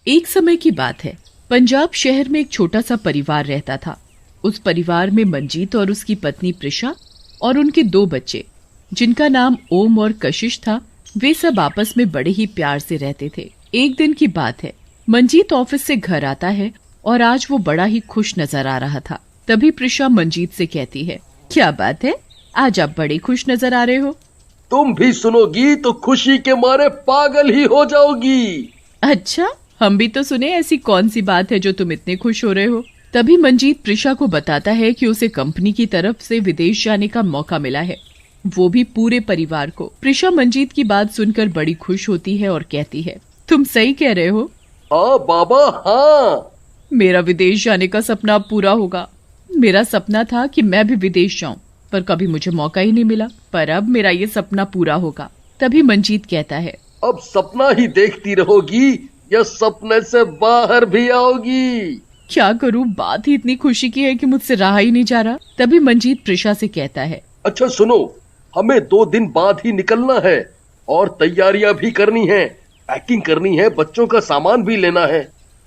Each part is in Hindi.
एक समय की बात है। पंजाब शहर में एक छोटा सा परिवार रहता था। उस परिवार में मंजीत और उसकी पत्नी प्रिशा और उनके 2 बच्चे, जिनका नाम ओम और कशिश था, वे सब आपस में बड़े ही प्यार से रहते थे। एक दिन की बात है, मंजीत ऑफिस से घर आता है और आज वो बड़ा ही खुश नजर आ रहा था। तभी प्रिशा मंजीत से कहती है, क्या बात है, आज आप बड़े खुश नजर आ रहे हो। तुम भी सुनोगी तो खुशी के मारे पागल ही हो जाओगी। अच्छा, हम भी तो सुने, ऐसी कौन सी बात है जो तुम इतने खुश हो रहे हो। तभी मंजीत प्रिशा को बताता है कि उसे कंपनी की तरफ से विदेश जाने का मौका मिला है, वो भी पूरे परिवार को। प्रिशा मंजीत की बात सुनकर बड़ी खुश होती है और कहती है, तुम सही कह रहे हो। हाँ बाबा हाँ, मेरा विदेश जाने का सपना अब पूरा होगा। मेरा सपना था कि मैं भी विदेश जाऊं, पर कभी मुझे मौका ही नहीं मिला, पर अब मेरा ये सपना पूरा होगा। तभी मंजीत कहता है, अब सपना ही देखती रहोगी या सपने से बाहर भी आओगी। क्या करूं, बात ही इतनी खुशी की है कि मुझसे रहा ही नहीं जा रहा। तभी मंजीत प्रिशा से कहता है, अच्छा सुनो, हमें 2 दिन बाद ही निकलना है और तैयारियां भी करनी है, पैकिंग करनी है, बच्चों का सामान भी लेना है।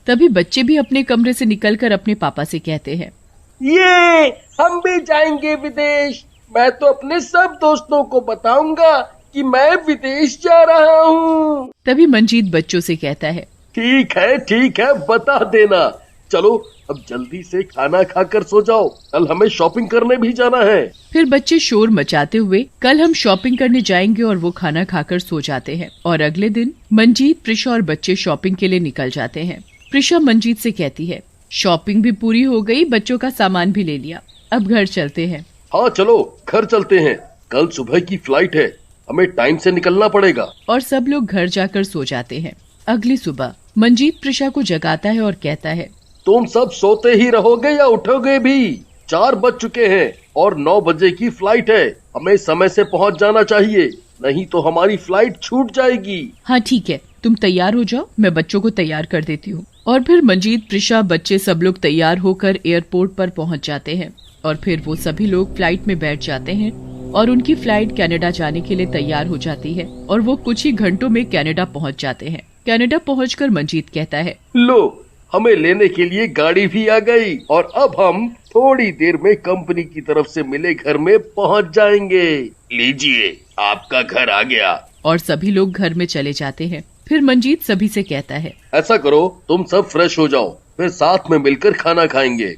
तभी बच्चे भी अपने कमरे से निकलकर अपने पापा से कहते हैं, ये हम भी जाएंगे विदेश। मैं तो अपने सब दोस्तों को बताऊंगा कि मैं विदेश जा रहा हूँ। तभी मंजीत बच्चों से कहता है, ठीक है बता देना। चलो अब जल्दी से खाना खाकर सो जाओ, कल हमें शॉपिंग करने भी जाना है। फिर बच्चे शोर मचाते हुए कल हम शॉपिंग करने जाएंगे और वो खाना खाकर सो जाते हैं। और अगले दिन मंजीत, प्रिशा और बच्चे शॉपिंग के लिए निकल जाते हैं। प्रिशा मंजीत से कहती है, शॉपिंग भी पूरी हो गई, बच्चों का सामान भी ले लिया, अब घर चलते हैं। हाँ चलो घर चलते हैं, कल सुबह की फ्लाइट है, हमें टाइम से निकलना पड़ेगा। और सब लोग घर जाकर सो जाते हैं। अगली सुबह मंजीत प्रिशा को जगाता है और कहता है, तुम सब सोते ही रहोगे या उठोगे भी? 4 बज चुके हैं और 9 बजे की फ्लाइट है, हमें समय से पहुंच जाना चाहिए, नहीं तो हमारी फ्लाइट छूट जाएगी। हाँ ठीक है, तुम तैयार हो जाओ, मैं बच्चों को तैयार कर देती हूँ। और फिर मंजीत, प्रिशा, बच्चे सब लोग तैयार होकर एयरपोर्ट पर पहुँच जाते हैं। और फिर वो सभी लोग फ्लाइट में बैठ जाते हैं और उनकी फ्लाइट कनाडा जाने के लिए तैयार हो जाती है और वो कुछ ही घंटों में कनाडा पहुँच जाते हैं। कनाडा पहुँचकर मंजीत कहता है, लो हमें लेने के लिए गाड़ी भी आ गई और अब हम थोड़ी देर में कंपनी की तरफ से मिले घर में पहुंच जाएंगे। लीजिए आपका घर आ गया। और सभी लोग घर में चले जाते हैं। फिर मंजीत सभी से कहता है, ऐसा करो तुम सब फ्रेश हो जाओ, फिर साथ में मिलकर खाना खाएंगे।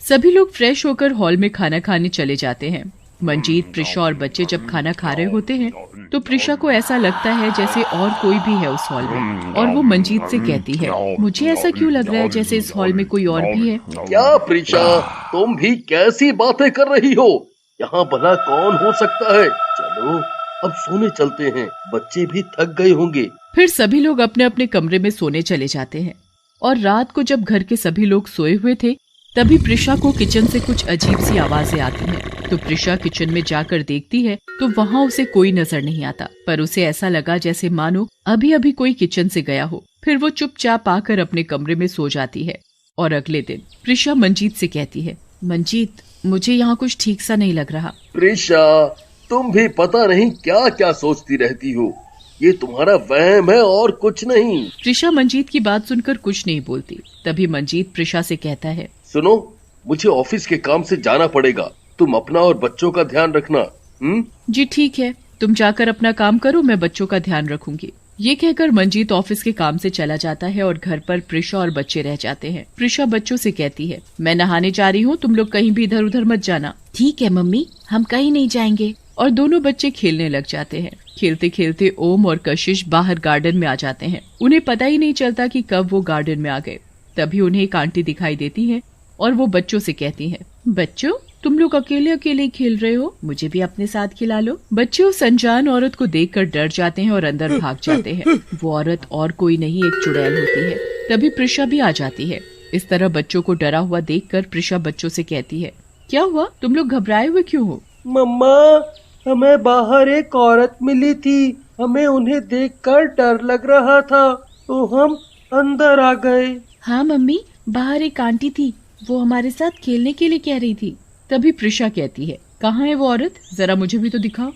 सभी लोग फ्रेश होकर हॉल में खाना खाने चले जाते हैं। मंजीत, प्रिशा और बच्चे जब खाना खा रहे होते हैं तो प्रिशा को ऐसा लगता है जैसे और कोई भी है उस हॉल में, और वो मंजीत से कहती है, मुझे ऐसा क्यों लग रहा है जैसे इस हॉल में कोई और भी है। क्या प्रिशा, तुम भी कैसी बातें कर रही हो, यहाँ भला कौन हो सकता है। चलो अब सोने चलते हैं, बच्चे भी थक गए होंगे। फिर सभी लोग अपने अपने कमरे में सोने चले जाते हैं। और रात को जब घर के सभी लोग सोए हुए थे, तभी प्रिशा को किचन से कुछ अजीब सी आवाजें आती हैं। तो प्रिशा किचन में जाकर देखती है तो वहाँ उसे कोई नजर नहीं आता, पर उसे ऐसा लगा जैसे मानो अभी अभी कोई किचन से गया हो। फिर वो चुपचाप आकर अपने कमरे में सो जाती है। और अगले दिन प्रिशा मंजीत से कहती है, मंजीत मुझे यहाँ कुछ ठीक सा नहीं लग रहा। प्रिशा तुम भी पता नहीं क्या क्या सोचती रहती हो, ये तुम्हारा वहम है और कुछ नहीं। प्रिशा मंजीत की बात सुनकर कुछ नहीं बोलती। तभी मंजीत प्रिशा से कहता है, सुनो मुझे ऑफिस के काम से जाना पड़ेगा, तुम अपना और बच्चों का ध्यान रखना। जी ठीक है, तुम जाकर अपना काम करो, मैं बच्चों का ध्यान रखूंगी। ये कहकर मंजीत ऑफिस के काम से चला जाता है और घर पर प्रिशा और बच्चे रह जाते हैं। प्रिशा बच्चों से कहती है, मैं नहाने जा रही हूँ, तुम लोग कहीं भी इधर उधर मत जाना। ठीक है मम्मी, हम कहीं नहीं जाएंगे। और दोनों बच्चे खेलने लग जाते हैं। खेलते खेलते ओम और कशिश बाहर गार्डन में आ जाते हैं। उन्हें पता ही नहीं चलता कि कब वो गार्डन में आ गए। तभी उन्हें एक आंटी दिखाई देती है और वो बच्चों से कहती हैं, बच्चों तुम लोग अकेले अकेले खेल रहे हो, मुझे भी अपने साथ खिला लो। बच्चे उस अनजान औरत को देखकर डर जाते हैं और अंदर भाग जाते हैं। वो औरत और कोई नहीं, एक चुड़ैल होती है। तभी प्रिशा भी आ जाती है। इस तरह बच्चों को डरा हुआ देखकर प्रिशा बच्चों से कहती है, क्या हुआ, तुम लोग घबराए हुए क्यों हो। मम्मा हमें बाहर एक औरत मिली थी, हमें उन्हें देखकर डर लग रहा था तो हम अंदर आ गए। हाँ मम्मी, बाहर एक आंटी थी, वो हमारे साथ खेलने के लिए कह रही थी। तभी प्रिशा कहती है, कहाँ है वो औरत, जरा मुझे भी तो दिखाओ।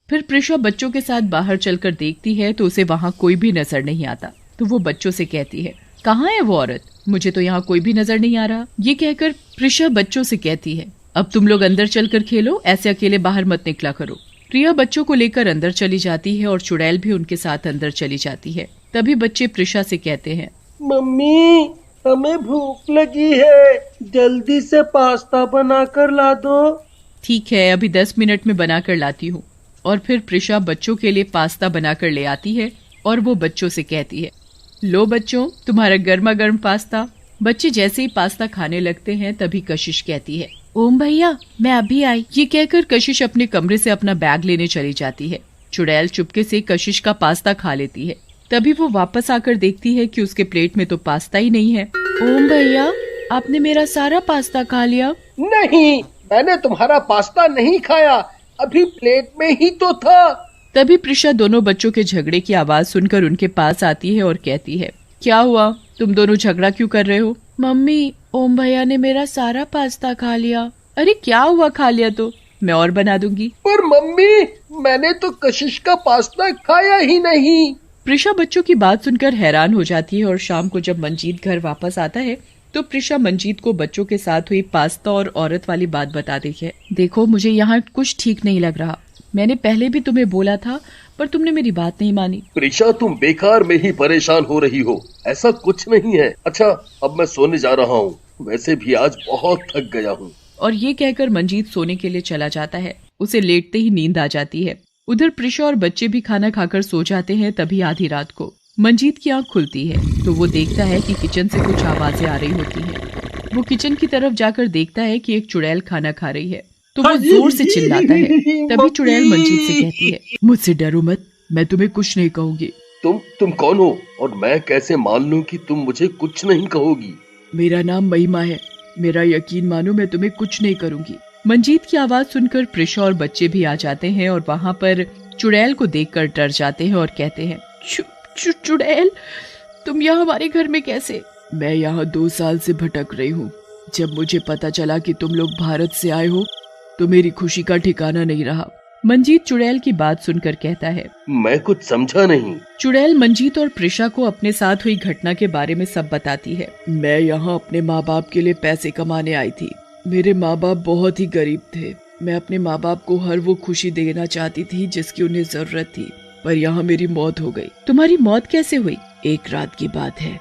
फिर प्रिशा बच्चों के साथ बाहर चलकर देखती है तो उसे वहाँ कोई भी नजर नहीं आता। तो वो बच्चों से कहती है, कहाँ है वो औरत? मुझे तो यहाँ कोई भी नजर नहीं आ रहा। ये कहकर प्रिशा बच्चों से कहती है, अब तुम लोग अंदर चलकर खेलो, ऐसे अकेले बाहर मत निकला करो। प्रिया बच्चों को लेकर अंदर चली जाती है और चुड़ैल भी उनके साथ अंदर चली जाती है। तभी बच्चे प्रिशा से कहते हैं, मम्मी हमें भूख लगी है, जल्दी से पास्ता बना कर ला दो। ठीक है, अभी 10 मिनट में बना कर लाती हूँ। और फिर प्रिशा बच्चों के लिए पास्ता बनाकर ले आती है और वो बच्चों से कहती है, लो बच्चों, तुम्हारा गर्मा गर्म पास्ता। बच्चे जैसे ही पास्ता खाने लगते हैं तभी कशिश कहती है, ओम भैया मैं अभी आई। ये कहकर कशिश अपने कमरे से अपना बैग लेने चली जाती है। चुड़ैल चुपके से कशिश का पास्ता खा लेती है। तभी वो वापस आकर देखती है कि उसके प्लेट में तो पास्ता ही नहीं है। ओम भैया आपने मेरा सारा पास्ता खा लिया। नहीं, मैंने तुम्हारा पास्ता नहीं खाया, अभी प्लेट में ही तो था। तभी प्रिशा दोनों बच्चों के झगड़े की आवाज सुनकर उनके पास आती है और कहती है, क्या हुआ, तुम दोनों झगड़ा क्यों कर रहे हो? मम्मी ओम भैया ने मेरा सारा पास्ता खा लिया। अरे क्या हुआ, खा लिया तो मैं और बना दूंगी। पर मम्मी मैंने तो कशिश का पास्ता खाया ही नहीं। प्रिशा बच्चों की बात सुनकर हैरान हो जाती है और शाम को जब मंजीत घर वापस आता है तो प्रिशा मंजीत को बच्चों के साथ हुई पास्ता और औरत वाली बात बताती है। देखो मुझे यहाँ कुछ ठीक नहीं लग रहा, मैंने पहले भी तुम्हें बोला था पर तुमने मेरी बात नहीं मानी। प्रिशा तुम बेकार में ही परेशान हो रही हो, ऐसा कुछ नहीं है। अच्छा अब मैं सोने जा रहा हूँ, वैसे भी आज बहुत थक गया हूँ। और ये कहकर मंजीत सोने के लिए चला जाता है। उसे लेटते ही नींद आ जाती है। उधर प्रिशा और बच्चे भी खाना खाकर सो जाते हैं। तभी आधी रात को मंजीत की आंख खुलती है तो वो देखता है कि किचन से कुछ आवाजें आ रही होती हैं। वो किचन की तरफ जाकर देखता है कि एक चुड़ैल खाना खा रही है तो वो जोर से चिल्लाता है। तभी चुड़ैल मंजीत से कहती है, मुझसे डरो मत, मैं तुम्हें कुछ नहीं कहूंगी। तुम कौन हो और मैं कैसे मान लूं कि तुम मुझे कुछ नहीं कहोगी? मेरा नाम महिमा है, मेरा यकीन मानो मैं तुम्हें कुछ नहीं करूंगी। मंजीत की आवाज सुनकर प्रिशा और बच्चे भी आ जाते हैं और वहाँ पर चुड़ैल को देखकर डर जाते हैं और कहते हैं, चुड़ैल तुम यहाँ हमारे घर में कैसे? मैं यहाँ 2 साल से भटक रही हूँ। जब मुझे पता चला कि तुम लोग भारत से आए हो तो मेरी खुशी का ठिकाना नहीं रहा। मंजीत चुड़ैल की बात सुनकर कहता है, मैं कुछ समझा नहीं। चुड़ैल मंजीत और प्रिशा को अपने साथ हुई घटना के बारे में सब बताती है। मैं यहाँ अपने माँ बाप के लिए पैसे कमाने आई थी। मेरे माँ बाप बहुत ही गरीब थे। मैं अपने माँ बाप को हर वो खुशी देना चाहती थी जिसकी उन्हें जरूरत थी, पर यहाँ मेरी मौत हो गई। तुम्हारी मौत कैसे हुई? एक रात की बात है,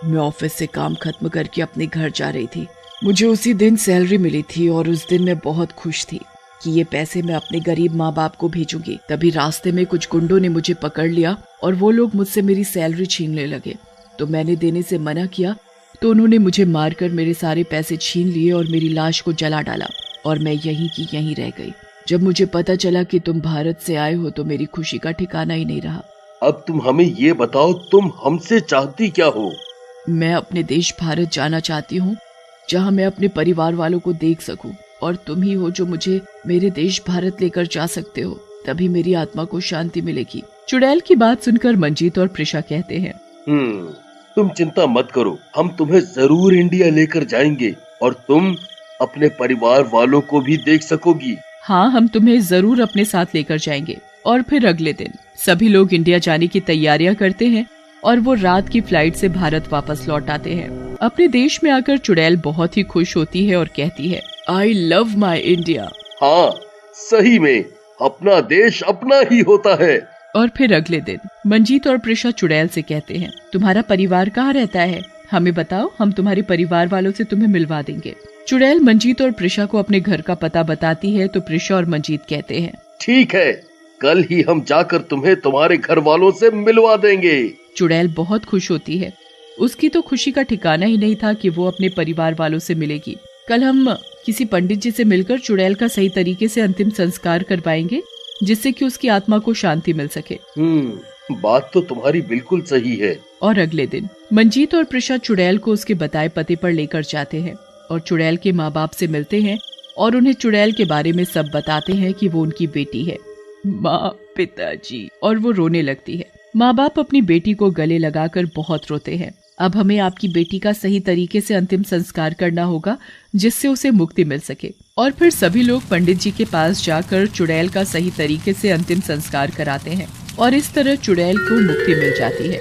मैं ऑफिस से काम खत्म करके अपने घर जा रही थी। मुझे उसी दिन सैलरी मिली थी और उस दिन मैं बहुत खुश थी कि ये पैसे मैं अपने गरीब माँ बाप को भेजूंगी। तभी रास्ते में कुछ गुंडों ने मुझे पकड़ लिया और वो लोग मुझसे मेरी सैलरी छीनने लगे। तो मैंने देने से मना किया तो उन्होंने मुझे मारकर मेरे सारे पैसे छीन लिए और मेरी लाश को जला डाला और मैं यहीं की यहीं रह गई। जब मुझे पता चला कि तुम भारत से आए हो तो मेरी खुशी का ठिकाना ही नहीं रहा। अब तुम हमें ये बताओ, तुम हमसे चाहती क्या हो? मैं अपने देश भारत जाना चाहती हूँ, जहाँ मैं अपने परिवार वालों को देख सकूं, और तुम ही हो जो मुझे मेरे देश भारत लेकर जा सकते हो। तभी मेरी आत्मा को शांति मिलेगी। चुड़ैल की बात सुनकर मंजीत और प्रिशा कहते हैं, तुम चिंता मत करो, हम तुम्हें जरूर इंडिया लेकर जाएंगे और तुम अपने परिवार वालों को भी देख सकोगी। हाँ, हम तुम्हें जरूर अपने साथ लेकर जाएंगे। और फिर अगले दिन सभी लोग इंडिया जाने की तैयारियां करते हैं और वो रात की फ्लाइट से भारत वापस लौट आते हैं। अपने देश में आकर चुड़ैल बहुत ही खुश होती है और कहती है, आई लव माई इंडिया। हाँ सही में, अपना देश अपना ही होता है। और फिर अगले दिन मंजीत और प्रिशा चुड़ैल से कहते हैं, तुम्हारा परिवार कहाँ रहता है? हमें बताओ, हम तुम्हारे परिवार वालों से तुम्हें मिलवा देंगे। चुड़ैल मंजीत और प्रिशा को अपने घर का पता बताती है तो प्रिशा और मंजीत कहते हैं, ठीक है, कल ही हम जाकर तुम्हें तुम्हारे घर वालों से मिलवा देंगे। चुड़ैल बहुत खुश होती है। उसकी तो खुशी का ठिकाना ही नहीं था कि वो अपने परिवार वालों से मिलेगी। कल हम किसी पंडित जी से मिलकर चुड़ैल का सही तरीके से अंतिम संस्कार करवाएंगे जिससे कि उसकी आत्मा को शांति मिल सके। बात तो तुम्हारी बिल्कुल सही है। और अगले दिन मंजीत और प्रिशा चुड़ैल को उसके बताए पते पर लेकर जाते हैं और चुड़ैल के माँ बाप से मिलते हैं और उन्हें चुड़ैल के बारे में सब बताते हैं कि वो उनकी बेटी है। माँ, पिताजी, और वो रोने लगती है। माँ बाप अपनी बेटी को गले लगाकर बहुत रोते हैं। अब हमें आपकी बेटी का सही तरीके से अंतिम संस्कार करना होगा जिससे उसे मुक्ति मिल सके। और फिर सभी लोग पंडित जी के पास जाकर चुड़ैल का सही तरीके से अंतिम संस्कार कराते हैं और इस तरह चुड़ैल को मुक्ति मिल जाती है।